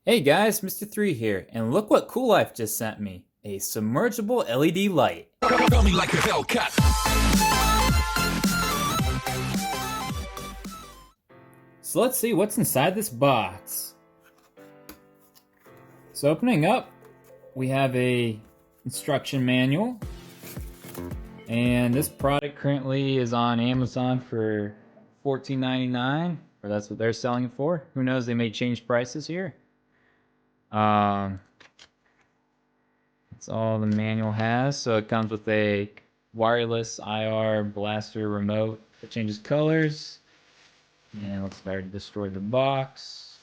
Hey guys, Mr.III here, and look what Qoolife just sent me. A submergible LED light. Tell me like a Hellcat. So let's see what's inside this box. So opening up, we have a instruction manual. And this product currently is on Amazon for $14.99, or that's what they're selling it for. Who knows, they may change prices here. That's all the manual has. So it comes with a wireless IR blaster remote that changes colors. And let's start to destroy the box.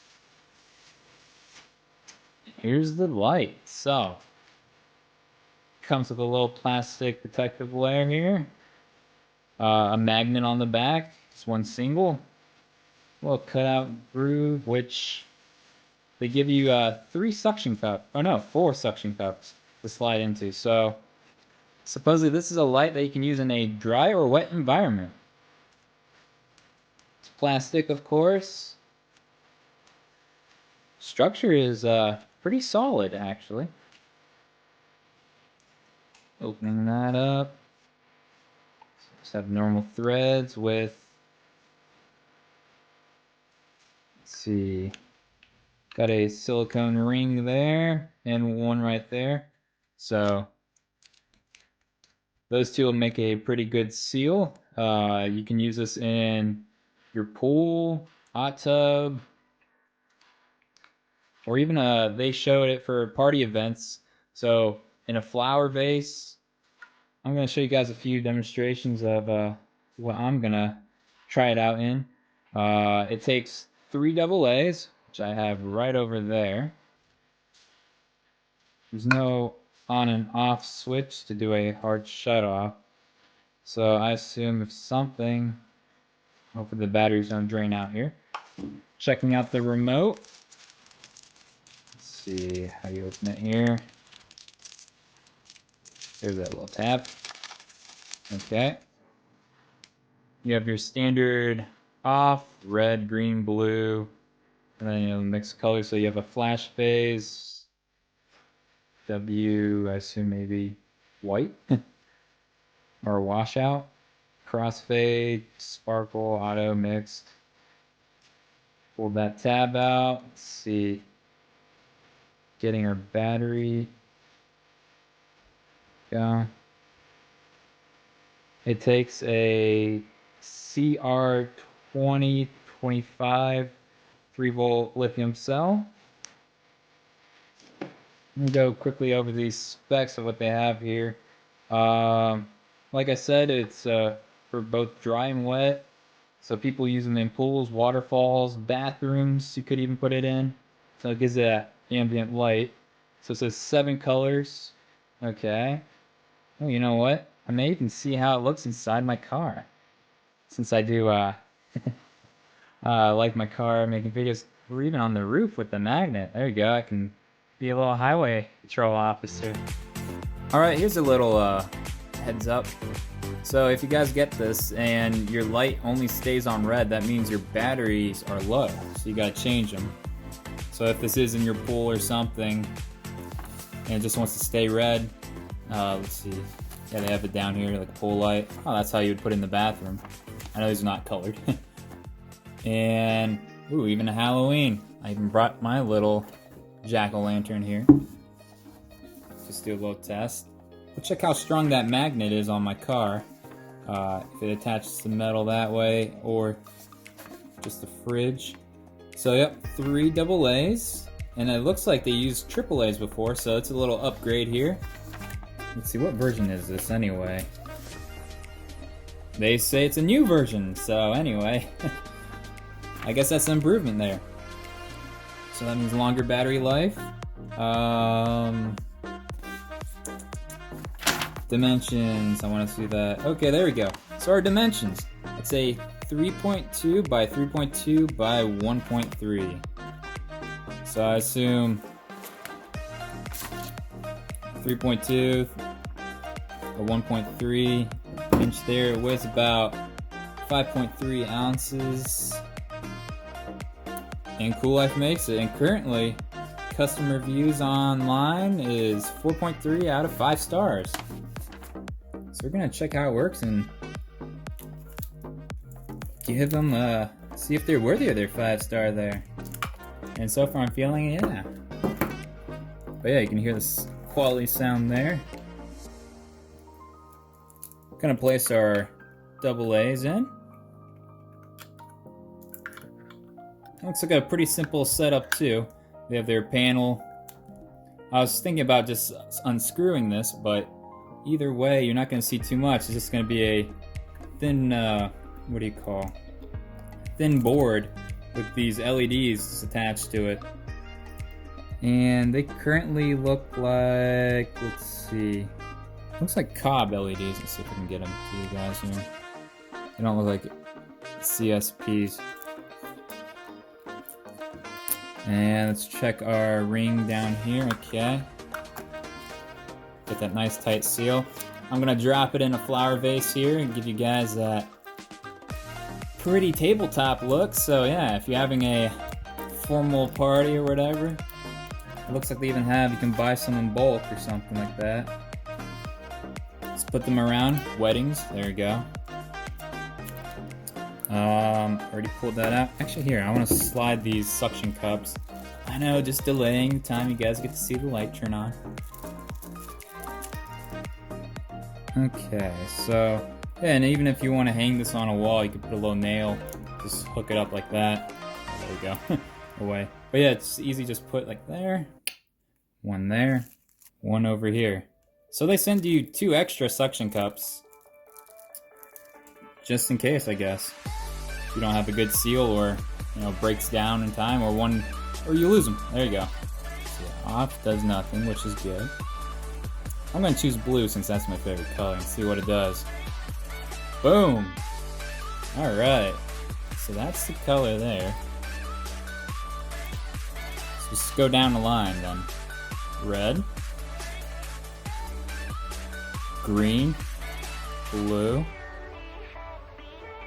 Here's the light. So comes with a little plastic protective layer here. A magnet on the back. It's one single. A little cutout groove, which they give you 4 suction cups to slide into. So supposedly this is a light that you can use in a dry or wet environment. It's plastic, of course. Structure is pretty solid, actually. Opening that up. Just have normal threads with, let's see, got a silicone ring there and one right there. So those two will make a pretty good seal. You can use this in your pool, hot tub, or even they showed it for party events. So in a flower vase, I'm going to show you guys a few demonstrations of what I'm going to try it out in. It takes 3 AA's, which I have right over there. There's no on and off switch to do a hard shut off. So I assume if something, hopefully the batteries don't drain out here. Checking out the remote. Let's see how you open it here. There's that little tab. Okay. You have your standard off, red, green, blue, and then mixed colors. So you have a flash phase, W, I assume maybe white, or a washout, crossfade, sparkle, auto, mixed. Pull that tab out. Let's see. Getting our battery. Yeah. It takes a CR2025 3-volt lithium cell. Let me go quickly over these specs of what they have here. Like I said, it's for both dry and wet. So people use them in pools, waterfalls, bathrooms. You could even put it in. So it gives it an ambient light. So it says 7 colors. Okay. Oh, you know what? I may even see how it looks inside my car. Since I do like my car, making videos. We're even on the roof with the magnet. There you go. I can be a little highway patrol officer. Alright, here's a little heads up. So if you guys get this and your light only stays on red, that means your batteries are low. So you gotta change them. So if this is in your pool or something and it just wants to stay red, let's see. Yeah, they have it down here, like a pool light. Oh, that's how you would put it in the bathroom. I know these are not colored. And, ooh, even a Halloween. I even brought my little jack-o'-lantern here. Just do a little test. We'll check how strong that magnet is on my car. If it attaches to metal that way, or just the fridge. So, yep, 3 AA's. And it looks like they used AAA's before, so it's a little upgrade here. Let's see, what version is this anyway? They say it's a new version, so anyway. I guess that's an improvement there. So that means longer battery life. Dimensions, I want to see that. Okay, there we go. So our dimensions. It's a 3.2 by 3.2 by 1.3. So I assume 3.2 or 1.3 inch there. It weighs about 5.3 ounces. And Qoolife makes it. And currently, customer reviews online is 4.3 out of 5 stars. So we're gonna check how it works and give them see if they're worthy of their 5-star there. And so far I'm feeling yeah. But yeah, you can hear this quality sound there. Gonna place our AA's in. Looks like a pretty simple setup too. They have their panel. I was thinking about just unscrewing this, but either way, you're not going to see too much. It's just going to be a thin, what do you call? Thin board with these LEDs attached to it. And they currently look like, let's see, looks like cob LEDs. Let's see if I can get them to you guys here. They don't look like CSPs. And let's check our ring down here, okay. Get that nice tight seal. I'm gonna drop it in a flower vase here and give you guys that pretty tabletop look. So yeah, if you're having a formal party or whatever, it looks like they even have, you can buy some in bulk or something like that. Let's put them around weddings, there we go. Already pulled that out. Actually, here, I want to slide these suction cups. I know, just delaying the time you guys get to see the light turn on. Okay, so, yeah, and even if you want to hang this on a wall, you could put a little nail, just hook it up like that. There we go, away. But yeah, it's easy, just put like there, one there, one over here. So they send you 2 extra suction cups, just in case, I guess. If you don't have a good seal, or breaks down in time, or you lose them. There you go. So off does nothing, which is good. I'm gonna choose blue since that's my favorite color and see what it does. Boom! Alright. So that's the color there. So just go down the line then. Red. Green. Blue.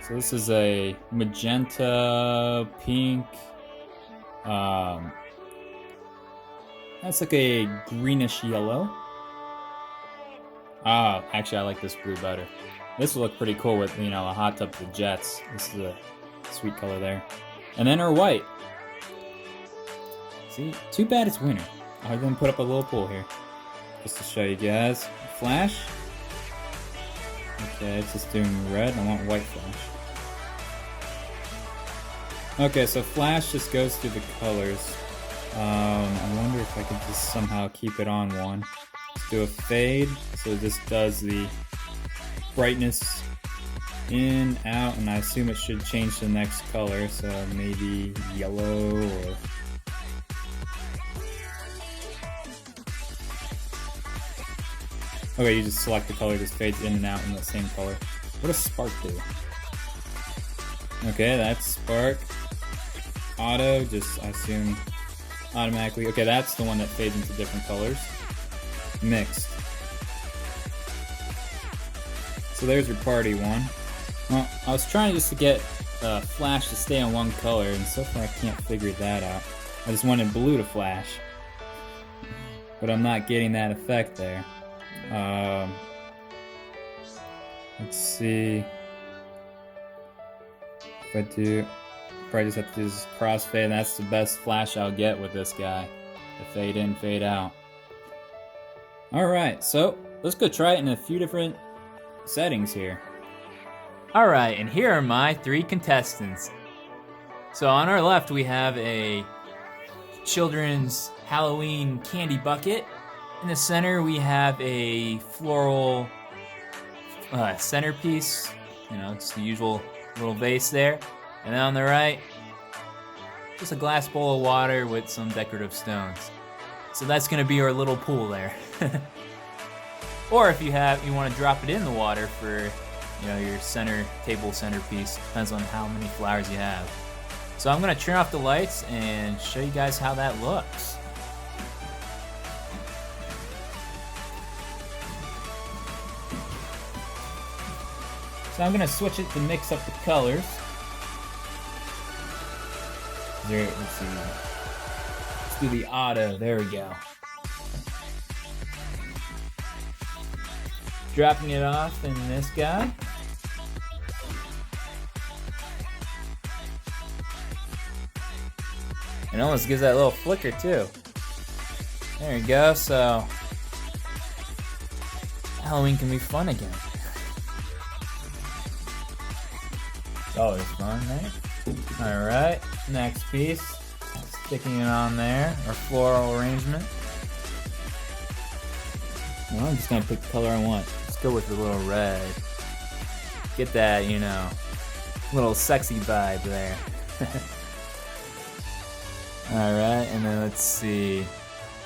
So this is a magenta, pink, that's like a greenish yellow. Actually I like this blue better. This will look pretty cool with, a hot tub for jets. This is a sweet color there. And then our white. See, too bad it's winter. I'm gonna put up a little pool here, just to show you guys. Flash. Okay, it's just doing red. I want white flash. Okay, so flash just goes through the colors. I wonder if I could just somehow keep it on one. Let's do a fade, so this does the brightness in, out, and I assume it should change to the next color, so maybe yellow or... Okay, you just select the color, just fades in and out in the same color. What does spark do? Okay, that's spark. Auto, just I assume automatically. Okay, that's the one that fades into different colors. Mixed. So there's your party one. Well, I was trying just to get flash to stay on one color, and so far I can't figure that out. I just wanted blue to flash, but I'm not getting that effect there. Let's see if I do. Probably just have to do this crossfade, and that's the best flash I'll get with this guy. The fade in, fade out. Alright, so let's go try it in a few different settings here. Alright, and here are my 3 contestants. So on our left we have a children's Halloween candy bucket. In the center we have a floral centerpiece. It's the usual little vase there. And then on the right, just a glass bowl of water with some decorative stones. So that's gonna be our little pool there. Or if you want to drop it in the water for, your table centerpiece. Depends on how many flowers you have. So I'm gonna turn off the lights and show you guys how that looks. So I'm gonna switch it to mix up the colors. Let's let's do the auto. There we go. Dropping it off in this guy. It almost gives that little flicker too. There you go, so Halloween can be fun again. It's always fun, right? Alright, next piece. Sticking it on there, our floral arrangement. Well, I'm just gonna pick the color I want. Let's go with the little red. Get that, you know, little sexy vibe there. Alright, and then let's see.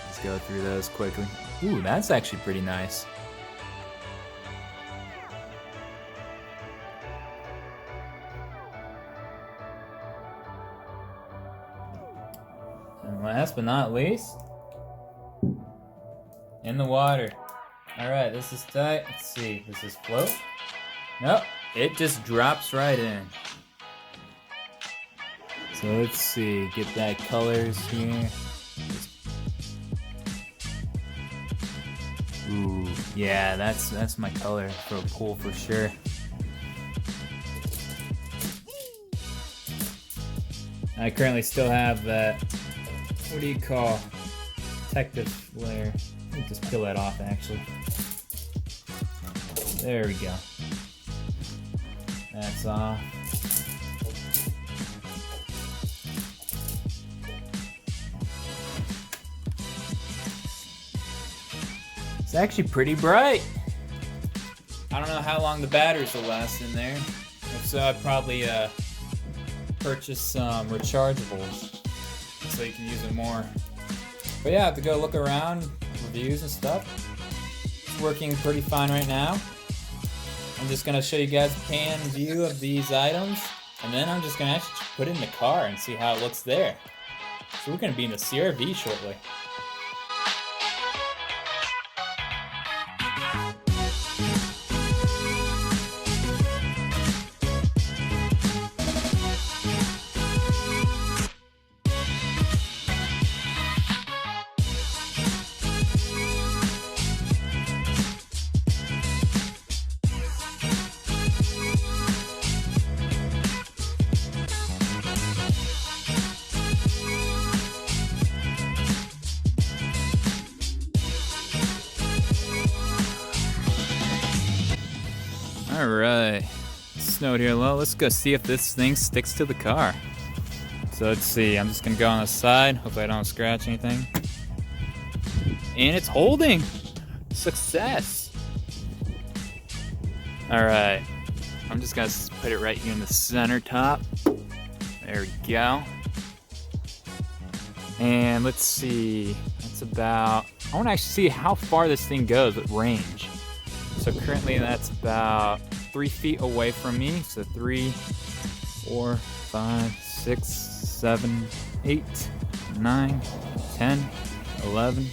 Let's go through those quickly. Ooh, that's actually pretty nice. And last but not least, in the water. Alright, this is tight. Let's see, does this float? Nope, it just drops right in. So let's see, get that colors here. Ooh, yeah, that's my color for a pool for sure. I currently still have that, what do you call, protective layer. Let me just peel that off actually. There we go. That's off. It's actually pretty bright. I don't know how long the batteries will last in there. If so, I'd probably purchase some rechargeables so you can use it more. But yeah, I have to go look around, reviews and stuff. It's working pretty fine right now. I'm just gonna show you guys a pan view of these items, and then I'm just gonna actually put it in the car and see how it looks there. So we're gonna be in the CR-V shortly. Alright, snowed here low. Let's go see if this thing sticks to the car. So let's see, I'm just gonna go on the side. Hope I don't scratch anything. And it's holding! Success! Alright, I'm just gonna put it right here in the center top. There we go. And let's see, that's about, I wanna actually see how far this thing goes with range. So currently that's about 3 feet away from me. So 3, 4, 5, 6, 7, 8, 9, 10, 11,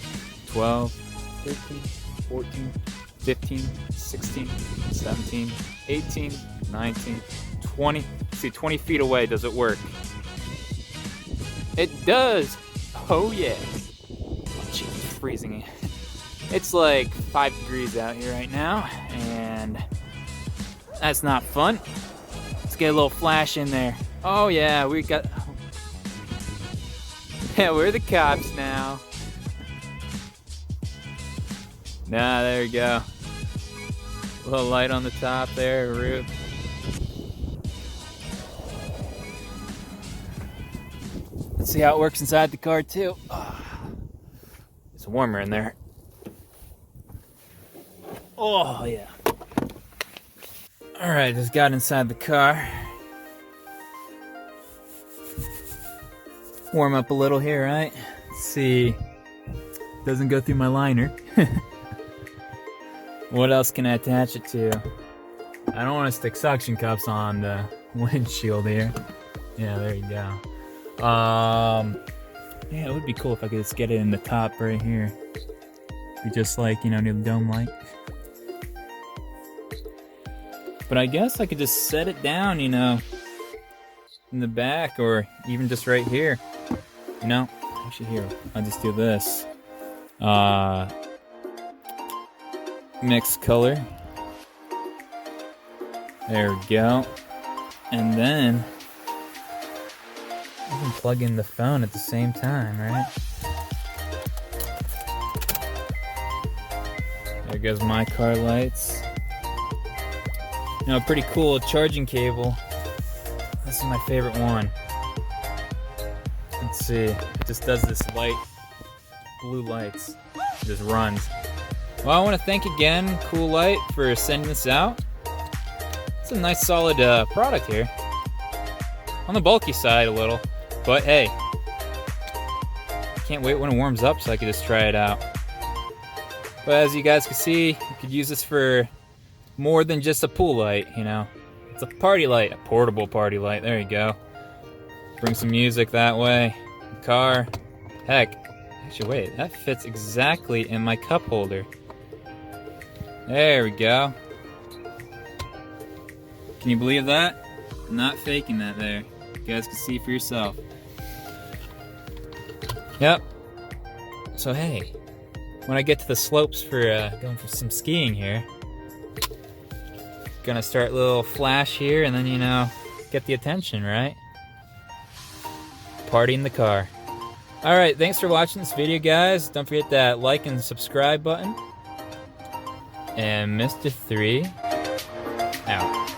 12, 13, 14, 15, 16, 17, 18, 19, 20. See, 20 feet away, does it work? It does! Oh yeah. Oh jeez, it's freezing. It's like 5 degrees out here right now, and that's not fun. Let's get a little flash in there. Oh yeah, we got, yeah, we're the cops now. Nah, there you go. A little light on the top there, roof. Let's see how it works inside the car too. It's warmer in there. Oh yeah. Alright, just got inside the car. Warm up a little here, right? Let's see. Doesn't go through my liner. What else can I attach it to? I don't want to stick suction cups on the windshield here. Yeah, there you go. Yeah, it would be cool if I could just get it in the top right here. Be just like, you know, near the dome light. But I guess I could just set it down, you know, in the back, or even just right here, you know. Actually, here, I'll just do this. Mix color. There we go. And then I can plug in the phone at the same time, right? There goes my car lights. You know, pretty cool charging cable. This is my favorite one. Let's see, it just does this light, blue lights. It just runs. Well, I want to thank again Qoolife for sending this out. It's a nice solid product here. On the bulky side a little, but hey, can't wait when it warms up so I can just try it out. But as you guys can see, you could use this for more than just a pool light, you know. It's a party light, a portable party light, there you go. Bring some music that way, car. Heck, actually wait, that fits exactly in my cup holder. There we go. Can you believe that? I'm not faking that there. You guys can see for yourself. Yep. So hey, when I get to the slopes for going for some skiing here, gonna start a little flash here and then, you know, get the attention, right? Party in the car. Alright, thanks for watching this video, guys. Don't forget that like and subscribe button. And Mr.III out.